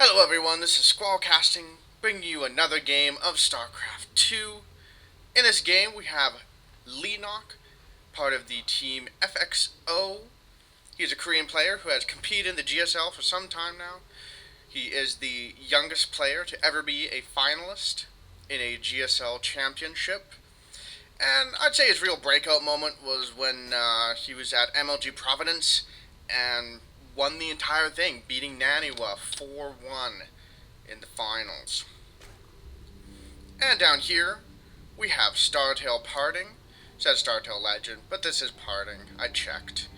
Hello everyone, this is Squallcasting, bringing you another game of StarCraft 2. In this game we have Leenock, part of the team FXO. He's a Korean player who has competed in the GSL for some time now. He is the youngest player to ever be a finalist in a GSL championship. And I'd say his real breakout moment was when he was at MLG Providence and won the entire thing, beating Naniwa 4-1 in the finals. And down here, we have Startail Parting. It says Startail Legend, but this is Parting. I checked.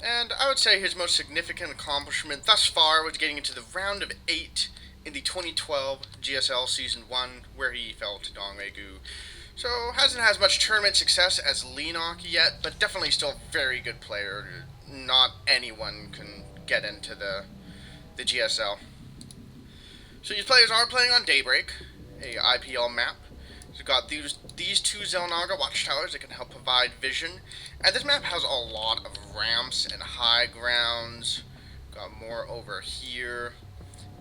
And I would say his most significant accomplishment thus far was getting into the round of 8 in the 2012 GSL Season 1, where he fell to Dongwei-gu. So, hasn't had as much tournament success as Leenock yet, but definitely still a very good player. Not anyone can get into the GSL. So these players are playing on Daybreak, a IPL map. So we've got these two Xel'Naga watchtowers that can help provide vision. And this map has a lot of ramps and high grounds. Got more over here.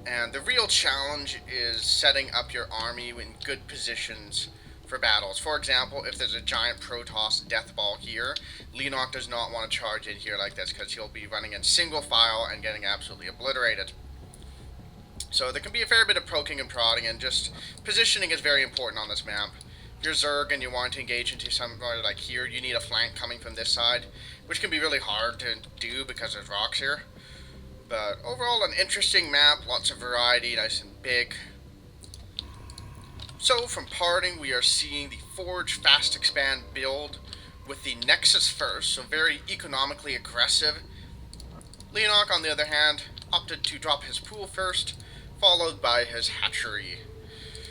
And the real challenge is setting up your army in good positions for battles. For example, if there's a giant Protoss death ball here, Leenock does not want to charge in here like this because he'll be running in single file and getting absolutely obliterated. So there can be a fair bit of poking and prodding, and just positioning is very important on this map. If you're Zerg and you want to engage into somewhere like here, you need a flank coming from this side, which can be really hard to do because there's rocks here. But overall, an interesting map, lots of variety, nice and big. So from Parting, we are seeing the Forge Fast Expand build with the Nexus first, so very economically aggressive. Leenock, on the other hand, opted to drop his pool first, followed by his hatchery.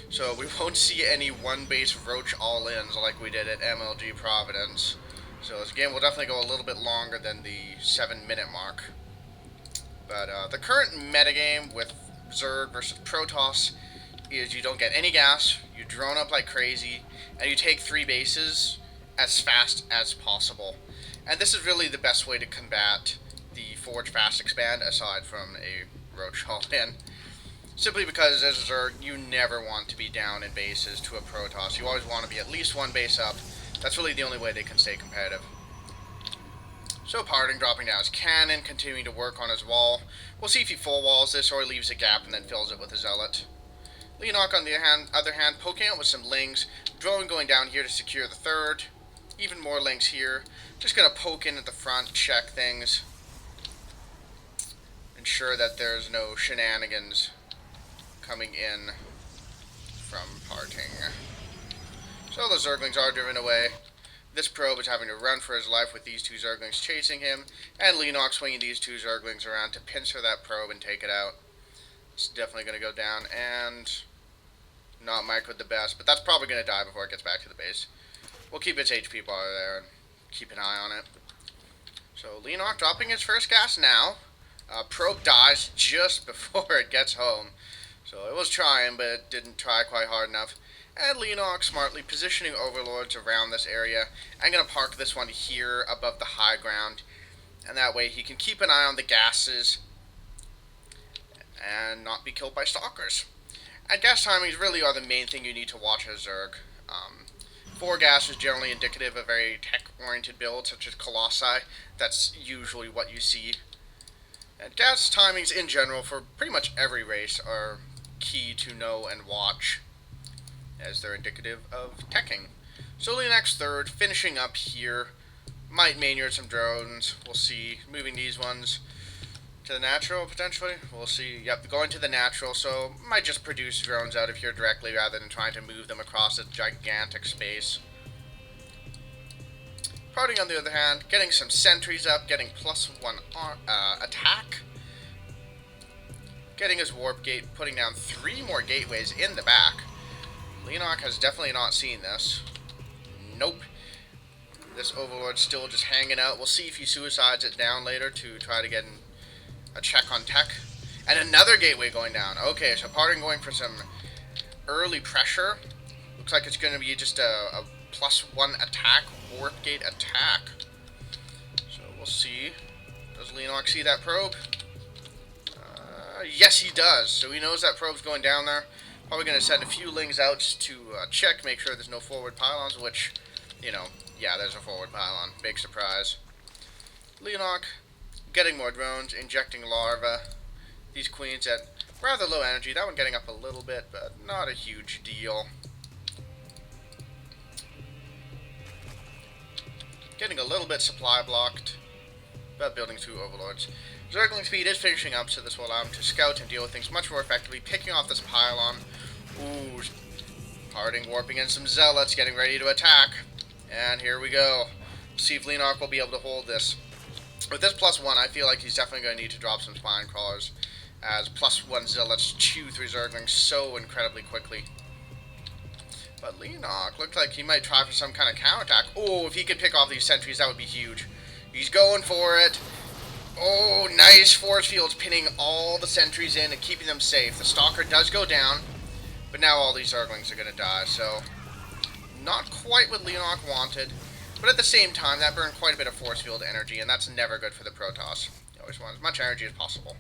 So we won't see any one-base Roach all-ins like we did at MLG Providence. So this game will definitely go a little bit longer than the 7-minute mark. But the current metagame with Zerg versus Protoss is you don't get any gas, you drone up like crazy, and you take 3 bases as fast as possible. And this is really the best way to combat the Forge Fast Expand aside from a Roach all-in. Simply because as a Zerg, you never want to be down in bases to a Protoss. You always want to be at least 1 base up. That's really the only way they can stay competitive. So Parting dropping down his cannon, continuing to work on his wall. We'll see if he full walls this or he leaves a gap and then fills it with a Zealot. Leenock, on the other hand, poking out with some Lings. Drone going down here to secure the third. Even more Lings here. Just going to poke in at the front, check things. Ensure that there's no shenanigans coming in from Parting. So the Zerglings are driven away. This probe is having to run for his life with these 2 Zerglings chasing him. And Leenock swinging these 2 Zerglings around to pincer that probe and take it out. It's definitely going to go down, and not microed the best, but that's probably going to die before it gets back to the base. We'll keep its HP bar there and keep an eye on it. So Leenock dropping his first gas now. Probe dies just before it gets home. So it was trying, but it didn't try quite hard enough. And Leenock smartly positioning Overlords around this area. I'm going to park this one here above the high ground. And that way he can keep an eye on the gases and not be killed by stalkers. And gas timings really are the main thing you need to watch as Zerg. 4 gas is generally indicative of a very tech-oriented build, such as Colossi. That's usually what you see. And gas timings in general for pretty much every race are key to know and watch, as they're indicative of teching. So Leenock's third, finishing up here. Might Maynard some drones, we'll see. Moving these ones to the natural, potentially. We'll see. Yep, going to the natural, so might just produce drones out of here directly rather than trying to move them across a gigantic space. Parting, on the other hand, getting some sentries up, getting +1 attack. Getting his warp gate, putting down 3 more gateways in the back. Leenock has definitely not seen this. Nope. This Overlord's still just hanging out. We'll see if he suicides it down later to try to get a check on tech. And another gateway going down. Okay, so Parting going for some early pressure. Looks like it's going to be just a +1 attack, warp gate attack. So we'll see. Does Leenock see that probe? Yes, he does. So he knows that probe's going down there. Probably going to send a few lings out just to check, make sure there's no forward pylons, which, you know, yeah, there's a forward pylon. Big surprise. Leenock, getting more drones, injecting larvae. These queens at rather low energy. That one getting up a little bit, but not a huge deal. Getting a little bit supply blocked, but building through overlords. Zergling speed is finishing up, so this will allow him to scout and deal with things much more effectively, picking off this pylon. Ooh, parting, warping in some zealots, getting ready to attack. And here we go. See if Leenock will be able to hold this. With this +1, I feel like he's definitely going to need to drop some spine crawlers, as +1 zealots chew through Zerglings so incredibly quickly. But Leenock looked like he might try for some kind of counterattack. Oh, if he could pick off these sentries, that would be huge. He's going for it. Oh, nice force fields pinning all the sentries in and keeping them safe. The Stalker does go down, but now all these Zerglings are going to die, so not quite what Leenock wanted. But at the same time, that burned quite a bit of force field energy, and that's never good for the Protoss. You always want as much energy as possible.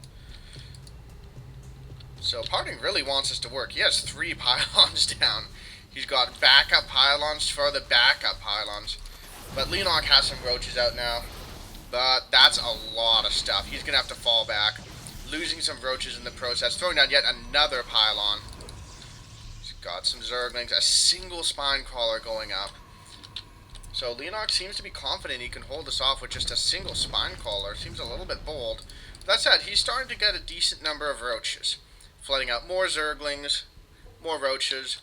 So Parting really wants this to work. He has 3 pylons down. He's got backup pylons for the backup pylons. But Leenock has some roaches out now. But that's a lot of stuff. He's going to have to fall back. Losing some roaches in the process. Throwing down yet another pylon. He's got some Zerglings. A single spine crawler going up. So Leenock seems to be confident he can hold this off with just a single spine crawler. Seems a little bit bold. That said, he's starting to get a decent number of roaches. Flooding out more Zerglings. More roaches.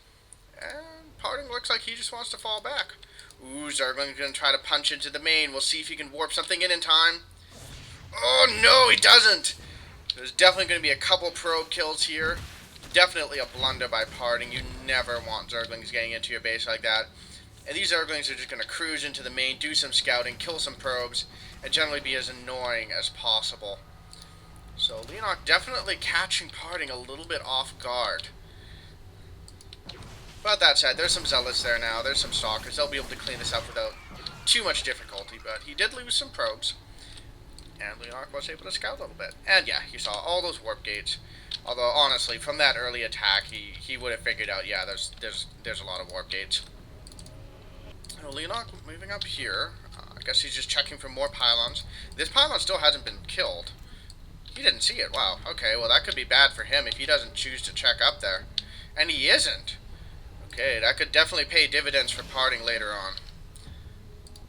And Parting looks like he just wants to fall back. Ooh, Zergling's going to try to punch into the main. We'll see if he can warp something in time. Oh, no, he doesn't. There's definitely going to be a couple probe kills here. Definitely a blunder by Parting. You never want Zerglings getting into your base like that. And these Zerglings are just going to cruise into the main, do some scouting, kill some probes, and generally be as annoying as possible. So Leenock definitely catching Parting a little bit off guard. But that said, there's some zealots there now, there's some stalkers, they'll be able to clean this up without too much difficulty, but he did lose some probes, and Leenock was able to scout a little bit. And yeah, he saw all those warp gates, although honestly, from that early attack, he would have figured out, yeah, there's a lot of warp gates. Now, Leenock moving up here, I guess he's just checking for more pylons. This pylon still hasn't been killed. He didn't see it, wow, okay, well that could be bad for him if he doesn't choose to check up there. And he isn't. Okay, that could definitely pay dividends for Parting later on.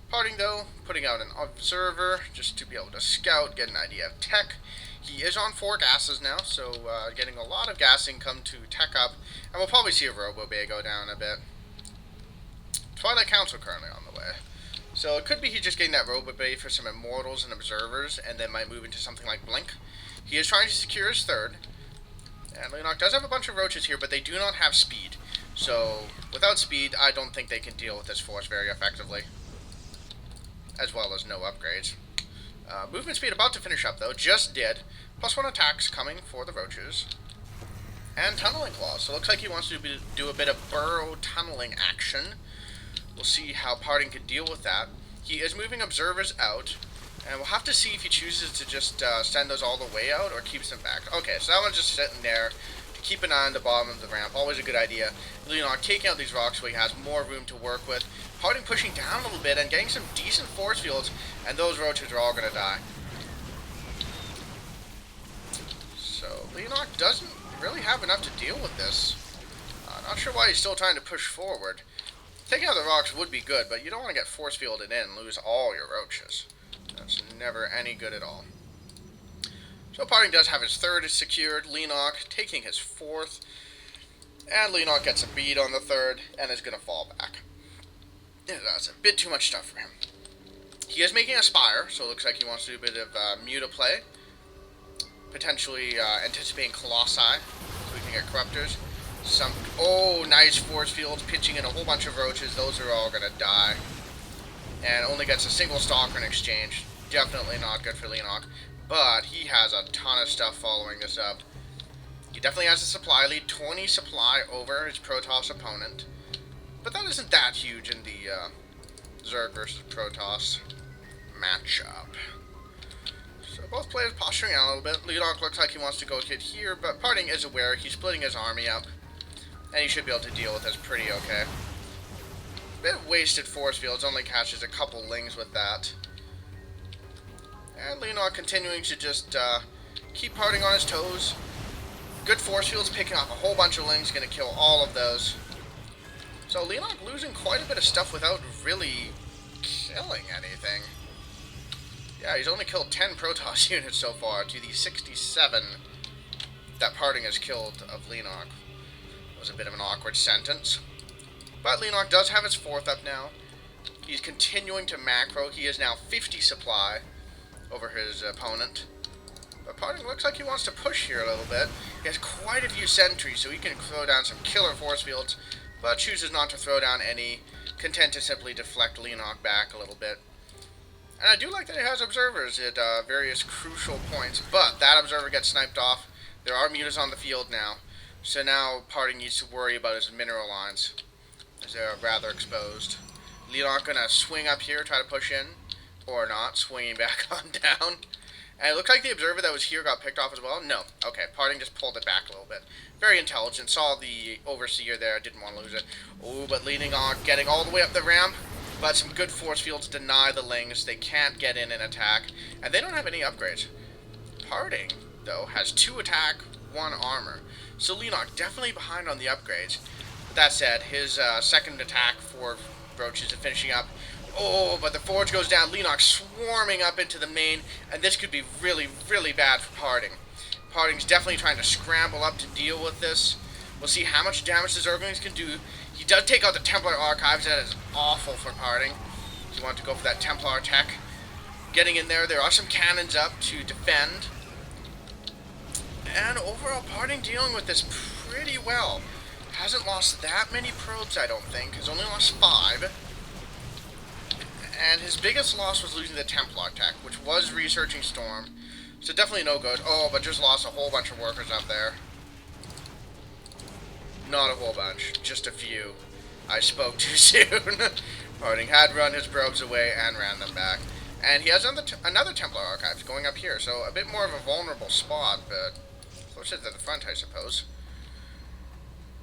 Parting, though, putting out an observer just to be able to scout, get an idea of tech. He is on 4 gases now, so getting a lot of gas income to tech up. And we'll probably see a Robo Bay go down a bit. Twilight Council currently on the way. So it could be he's just getting that Robo Bay for some Immortals and Observers, and then might move into something like Blink. He is trying to secure his 3rd. And Leenock does have a bunch of roaches here, but they do not have speed. So, without speed, I don't think they can deal with this force very effectively. As well as no upgrades. Movement speed about to finish up, though. Just did. +1 attacks coming for the roaches. And tunneling claws. So, it looks like he wants to do a bit of burrow tunneling action. We'll see how Parting can deal with that. He is moving observers out. And we'll have to see if he chooses to just send those all the way out or keeps them back. Okay, so that one's just sitting there. Keep an eye on the bottom of the ramp, always a good idea. Leenock taking out these rocks so he has more room to work with. Parting pushing down a little bit and getting some decent force fields, and those roaches are all going to die. So Leenock doesn't really have enough to deal with this. Not sure why he's still trying to push forward. Taking out the rocks would be good, but you don't want to get force fielded in and lose all your roaches. That's never any good at all. So Parting does have his 3rd secured, Leenock taking his 4th, and Leenock gets a bead on the 3rd, and is going to fall back. Yeah, that's a bit too much stuff for him. He is making a Spire, so it looks like he wants to do a bit of Muta play, potentially anticipating Colossi, so we can get Corruptors. Oh, nice force fields, pitching in a whole bunch of roaches, those are all going to die, and only gets a single Stalker in exchange. Definitely not good for Leenock. But he has a ton of stuff following this up. He definitely has a supply lead, 20 supply over his Protoss opponent. But that isn't that huge in the Zerg versus Protoss matchup. So both players posturing out a little bit. Leenock looks like he wants to go hit here, but Parting is aware. He's splitting his army up, and he should be able to deal with this pretty okay. Bit of wasted force fields, only catches a couple lings with that. And Leenock continuing to just keep Parting on his toes. Good force fields, picking off a whole bunch of lings, gonna kill all of those. So Leenock losing quite a bit of stuff without really killing anything. Yeah, he's only killed 10 Protoss units so far to the 67 that Parting has killed of Leenock. It was a bit of an awkward sentence. But Leenock does have his 4th up now. He's continuing to macro. He is now 50 supply over his opponent. But Parting looks like he wants to push here a little bit. He has quite a few sentries, so he can throw down some killer force fields, but chooses not to throw down any, content to simply deflect Leenock back a little bit. And I do like that he has observers at various crucial points, but that observer gets sniped off. There are mutas on the field now, so now Parting needs to worry about his mineral lines, as they're rather exposed. Leenock gonna swing up here, try to push in, or not, swinging back on down. And it looked like the observer that was here got picked off as well. No. Okay, Parting just pulled it back a little bit. Very intelligent. Saw the overseer there. Didn't want to lose it. Oh, but Leenock getting all the way up the ramp. But some good force fields deny the lings. They can't get in and attack. And they don't have any upgrades. Parting, though, has 2 attack, 1 armor. So Leenock definitely behind on the upgrades. But that said, his second attack for Roaches is finishing up. Oh, but the forge goes down. Leenock swarming up into the main, and this could be really, really bad for Parting. Parting's definitely trying to scramble up to deal with this. We'll see how much damage the Zerglings can do. He does take out the Templar Archives. That is awful for Parting. You want to go for that Templar tech. Getting in there. There are some cannons up to defend. And overall, Parting dealing with this pretty well. Hasn't lost that many probes, I don't think. Has only lost 5. And his biggest loss was losing the Templar tech, which was researching Storm. So definitely no good. Oh, but just lost a whole bunch of workers up there. Not a whole bunch, just a few. I spoke too soon. Parting had run his probes away and ran them back. And he has another Templar Archives going up here, so a bit more of a vulnerable spot, but closer to the front, I suppose.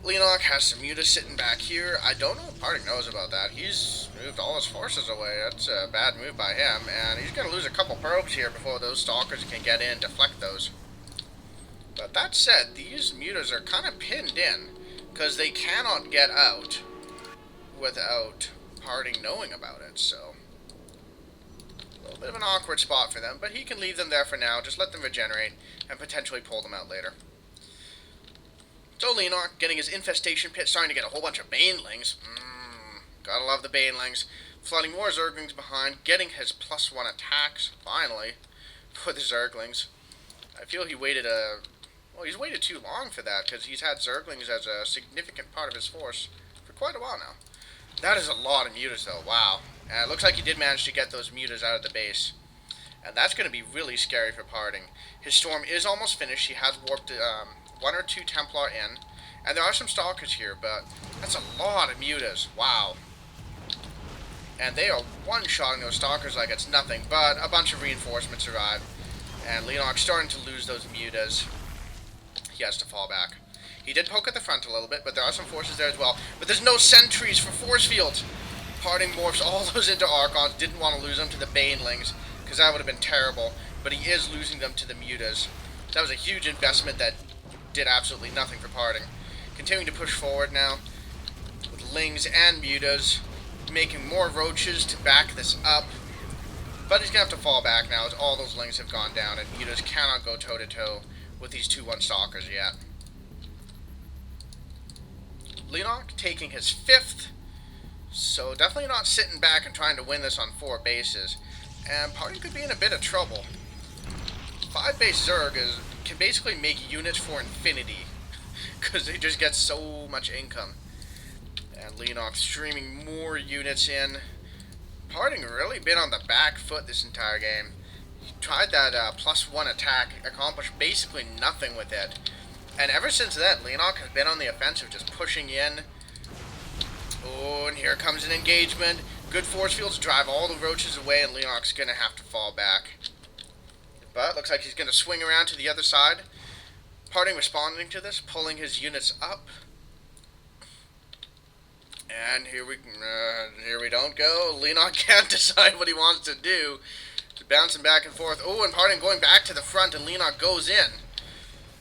Leenock has some mutas sitting back here. I don't know if Parting knows about that. He's moved all his forces away. That's a bad move by him. And he's going to lose a couple probes here before those stalkers can get in and deflect those. But that said, these mutas are kind of pinned in, because they cannot get out without Parting knowing about it. So, a little bit of an awkward spot for them. But he can leave them there for now. Just let them regenerate and potentially pull them out later. So Leenock getting his infestation pit, starting to get a whole bunch of banelings. Gotta love the banelings. Flooding more Zerglings behind, getting his +1 attacks, finally, for the Zerglings. I feel he waited he's waited too long for that, because he's had Zerglings as a significant part of his force for quite a while now. That is a lot of mutas, though, wow. And it looks like he did manage to get those mutas out of the base. And that's going to be really scary for Parting. His Storm is almost finished. He has warped 1 or 2 Templar in. And there are some Stalkers here, but that's a lot of mutas. Wow. And they are one-shotting those Stalkers like it's nothing, but a bunch of reinforcements arrive. And Leenock's starting to lose those mutas. He has to fall back. He did poke at the front a little bit, but there are some forces there as well. But there's no sentries for force fields. Parting morphs all those into Archons. Didn't want to lose them to the Banelings, because that would have been terrible. But he is losing them to the mutas. That was a huge investment that did absolutely nothing for Parting. Continuing to push forward now with lings and mutas, making more roaches to back this up. But he's going to have to fall back now as all those lings have gone down and mutas cannot go toe-to-toe with these 2-1 stalkers yet. Leenock taking his 5th, so definitely not sitting back and trying to win this on 4 bases. And Parting could be in a bit of trouble. 5 base Zerg can basically make units for infinity, because they just get so much income. And Leenock streaming more units in. Parting really been on the back foot this entire game. He tried that +1 attack, accomplished basically nothing with it. And ever since then, Leenock has been on the offensive, just pushing in. Oh, and here comes an engagement. Good force fields drive all the roaches away, and Leenock's going to have to fall back. But looks like he's going to swing around to the other side. Parting responding to this, pulling his units up. And here we don't go. Leenock can't decide what he wants to do. Just bouncing back and forth. Oh, and Parting going back to the front, and Leenock goes in.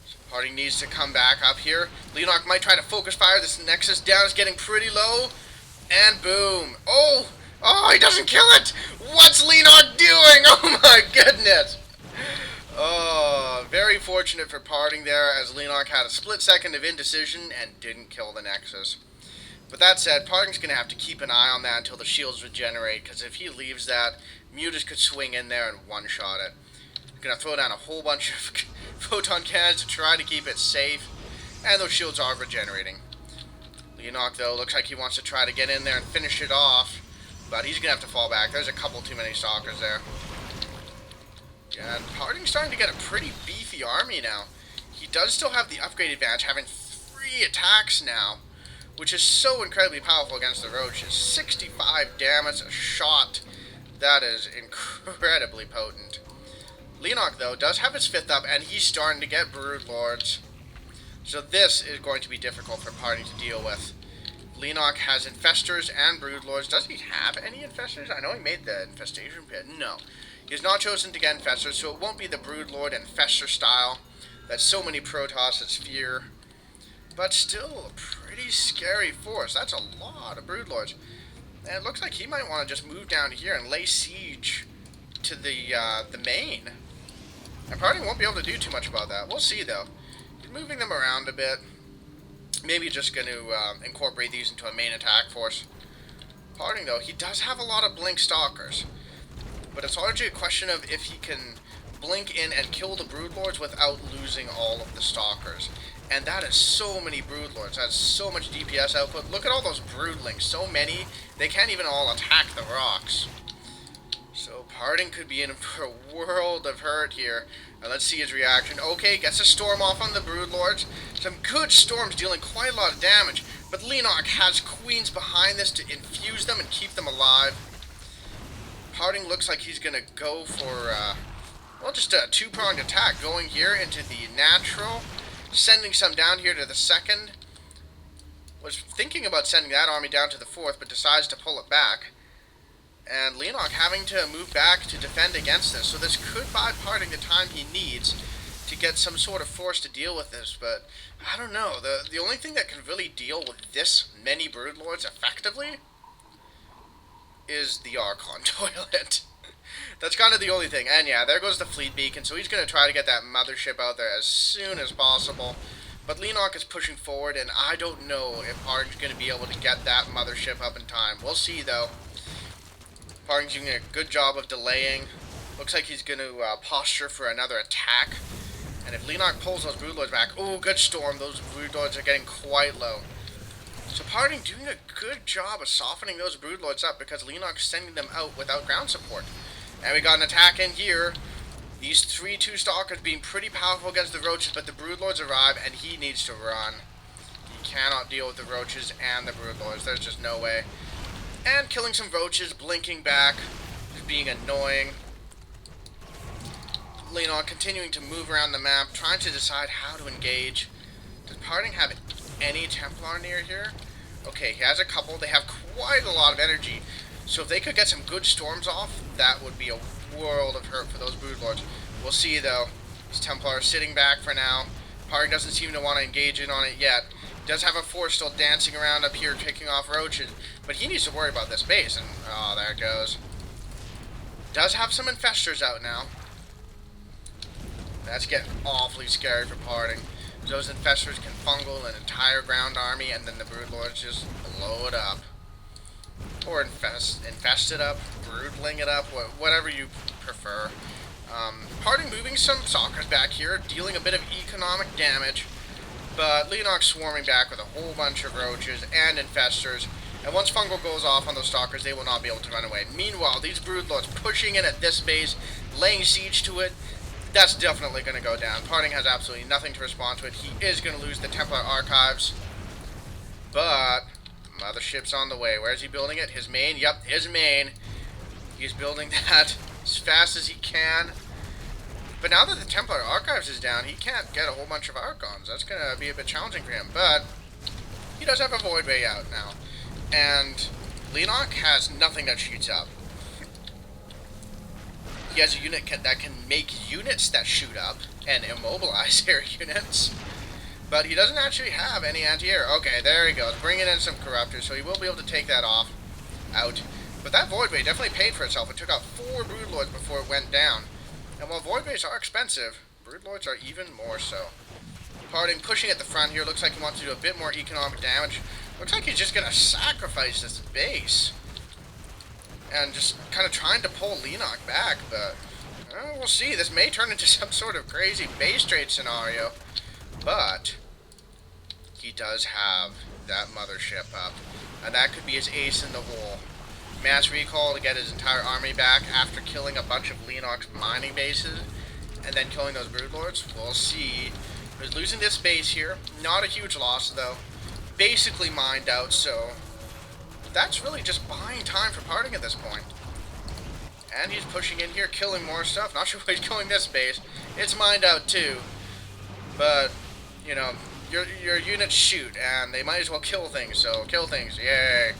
So Parting needs to come back up here. Leenock might try to focus fire. This Nexus down is getting pretty low. And boom. Oh, he doesn't kill it. What's Leenock doing? Oh my goodness. Oh, very fortunate for Parting there, as Leenock had a split second of indecision and didn't kill the Nexus. With that said, Parting's going to have to keep an eye on that until the shields regenerate, because if he leaves that, Mutas could swing in there and one-shot it. I'm going to throw down a whole bunch of photon cannons to try to keep it safe, and those shields are regenerating. Leenock, though, looks like he wants to try to get in there and finish it off, but he's going to have to fall back. There's a couple too many stalkers there. Yeah, and Parting's starting to get a pretty beefy army now. He does still have the upgrade advantage, having 3 attacks now, which is so incredibly powerful against the roaches. 65 damage a shot. That is incredibly potent. Leenock, though, does have his 5th up, and he's starting to get Broodlords. So this is going to be difficult for Parting to deal with. Leenock has Infestors and Broodlords. Does he have any Infestors? I know he made the Infestation Pit. No. He has not chosen to get Infestors, so it won't be the Broodlord Infestor style that so many Protosses fear. But still, a pretty scary force. That's a lot of Broodlords. And it looks like he might want to just move down here and lay siege to the main. And Parting won't be able to do too much about that. We'll see, though. He's moving them around a bit. Maybe just going to incorporate these into a main attack force. Parting, though, he does have a lot of Blink Stalkers. But it's largely a question of if he can blink in and kill the Broodlords without losing all of the Stalkers. And that is so many Broodlords. That's so much DPS output. Look at all those Broodlings. So many. They can't even all attack the rocks. So Parting could be in for a world of hurt here. Now let's see his reaction. Okay, gets a storm off on the Broodlords. Some good storms dealing quite a lot of damage. But Leenock has queens behind this to infuse them and keep them alive. Parting looks like he's going to go for, well, just a 2-pronged attack. Going here into the natural. Sending some down here to the 2nd. Was thinking about sending that army down to the 4th, but decides to pull it back. And Leenock having to move back to defend against this. So this could buy Parting the time he needs to get some sort of force to deal with this. But I don't know. The only thing that can really deal with this many Broodlords effectively is the Archon toilet. That's kind of the only thing. And yeah, there goes the fleet beacon. So he's going to try to get that mothership out there as soon as possible. But Leenock is pushing forward, and I don't know if Parting's going to be able to get that mothership up in time. We'll see, though. Parting's doing a good job of delaying. Looks like he's going to posture for another attack. And if Leenock pulls those Broodlords back, oh, good storm. Those Broodlords are getting quite low. So Parting doing a good job of softening those Broodlords up because Leenock's sending them out without ground support. And we got an attack in here. These 3-2 Stalkers being pretty powerful against the Roaches, but the Broodlords arrive and he needs to run. He cannot deal with the Roaches and the Broodlords. There's just no way. And killing some Roaches, blinking back, just being annoying. Leenock continuing to move around the map, trying to decide how to engage. Does Parting have any Templar near here? Okay, he has a couple. They have quite a lot of energy. So if they could get some good storms off, that would be a world of hurt for those Broodlords. We'll see, though. This Templar is sitting back for now. Parting doesn't seem to want to engage in on it yet. He does have a force still dancing around up here, picking off Roaches. But he needs to worry about this base. And, oh, there it goes. Does have some Infestors out now. That's getting awfully scary for Parting. Those Infestors can fungal an entire ground army, and then the Broodlords just blow it up. Or infest it up, Broodling it up, whatever you prefer. Parting moving some Stalkers back here, dealing a bit of economic damage. But Leenock swarming back with a whole bunch of Roaches and Infestors. And once fungal goes off on those Stalkers, they will not be able to run away. Meanwhile, these Broodlords pushing in at this base, laying siege to it. That's definitely going to go down. Parting has absolutely nothing to respond to it. He is going to lose the Templar Archives. But mothership's on the way. Where is he building it? His main? Yep, his main. He's building that as fast as he can. But now that the Templar Archives is down, he can't get a whole bunch of Archons. That's going to be a bit challenging for him. But he does have a Void Ray out now. And Leenock has nothing that shoots up. He has a unit that can make units that shoot up and immobilize air units. But he doesn't actually have any anti-air. Okay, there he goes. Bringing in some Corruptors, so he will be able to take that out. But that Void Ray definitely paid for itself. It took out 4 Broodlords before it went down. And while Void Rays are expensive, Broodlords are even more so. Parting, pushing at the front here. Looks like he wants to do a bit more economic damage. Looks like he's just going to sacrifice this base. And just kind of trying to pull Leenock back, but we'll see. This may turn into some sort of crazy base trade scenario. But he does have that mothership up. And that could be his ace in the hole. Mass recall to get his entire army back after killing a bunch of Leenock's mining bases. And then killing those Broodlords. We'll see. He's losing this base here. Not a huge loss, though. Basically mined out, so that's really just buying time for Parting at this point. And he's pushing in here, killing more stuff. Not sure why he's killing this base. It's mined out too. But, you know, your units shoot, and they might as well kill things, so kill things, yay.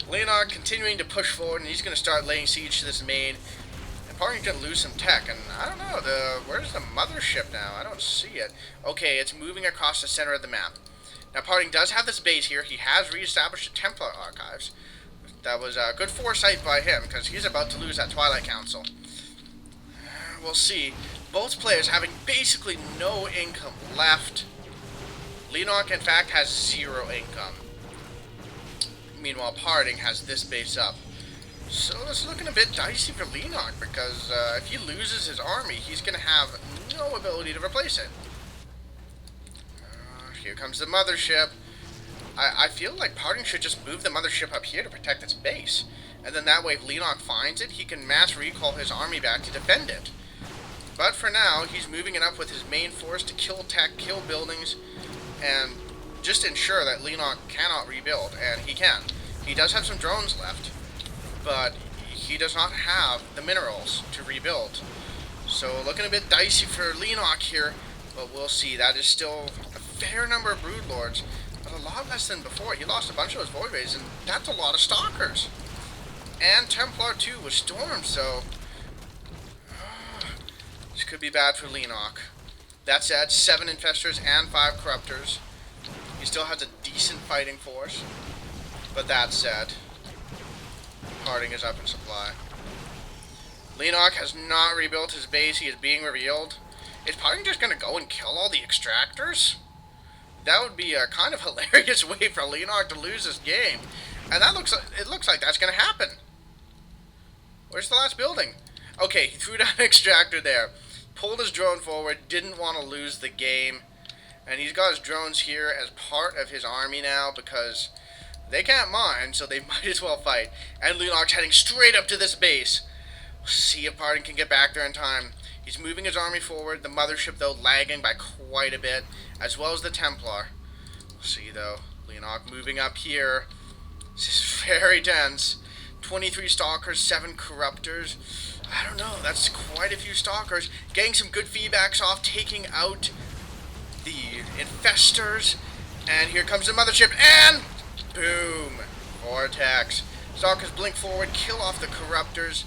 Leenock continuing to push forward, and he's going to start laying siege to this main. And Parting's going to lose some tech, and I don't know, where's the mothership now? I don't see it. Okay, it's moving across the center of the map. Now, Parting does have this base here. He has reestablished the Templar Archives. That was a good foresight by him, because he's about to lose that Twilight Council. We'll see. Both players having basically no income left. Leenock, in fact, has 0 income. Meanwhile, Parting has this base up. So it's looking a bit dicey for Leenock, because if he loses his army, he's going to have no ability to replace it. Here comes the mothership. I feel like Parting should just move the mothership up here to protect its base. And then that way, if Leenock finds it, he can mass recall his army back to defend it. But for now, he's moving it up with his main force to kill tech, kill buildings, and just ensure that Leenock cannot rebuild. And he can. He does have some drones left, but he does not have the minerals to rebuild. So looking a bit dicey for Leenock here, but we'll see. That is still a fair number of Broodlords, but a lot less than before. He lost a bunch of his Void Rays, and that's a lot of Stalkers. And Templar too was stormed, so this could be bad for Leenock. That said, 7 Infestors and 5 Corruptors. He still has a decent fighting force, but that said, Parting is up in supply. Leenock has not rebuilt his base. He is being revealed. Is Parting just going to go and kill all the Extractors? That would be a kind of hilarious way for Leenock to lose this game. And it looks like that's going to happen. Where's the last building? Okay, he threw down an Extractor there. Pulled his drone forward. Didn't want to lose the game. And he's got his drones here as part of his army now because they can't mine, so they might as well fight. And Leenock's heading straight up to this base. We'll see if Parting can get back there in time. He's moving his army forward. The mothership, though, lagging by quite a bit, as well as the Templar. We'll see, though. Leenock moving up here. This is very tense. 23 Stalkers, 7 Corruptors. I don't know. That's quite a few Stalkers. Getting some good feedbacks off, taking out the Infestors. And here comes the mothership, and boom! Vortex. Stalkers blink forward, kill off the Corruptors.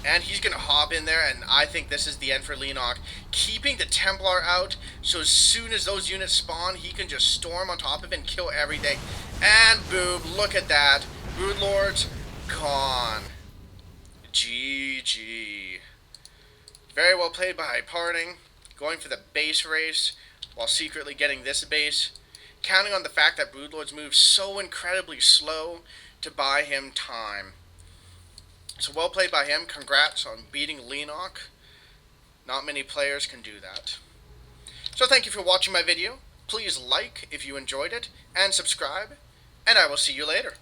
And he's going to hop in there, and I think this is the end for Leenock. Keeping the Templar out, so as soon as those units spawn, he can just storm on top of it and kill everything. And boom, look at that. Broodlords, gone. GG. Very well played by Parting. Going for the base race, while secretly getting this base. Counting on the fact that Broodlords move so incredibly slow to buy him time. So well played by him. Congrats on beating Leenock. Not many players can do that. So thank you for watching my video. Please like if you enjoyed it, and subscribe, and I will see you later.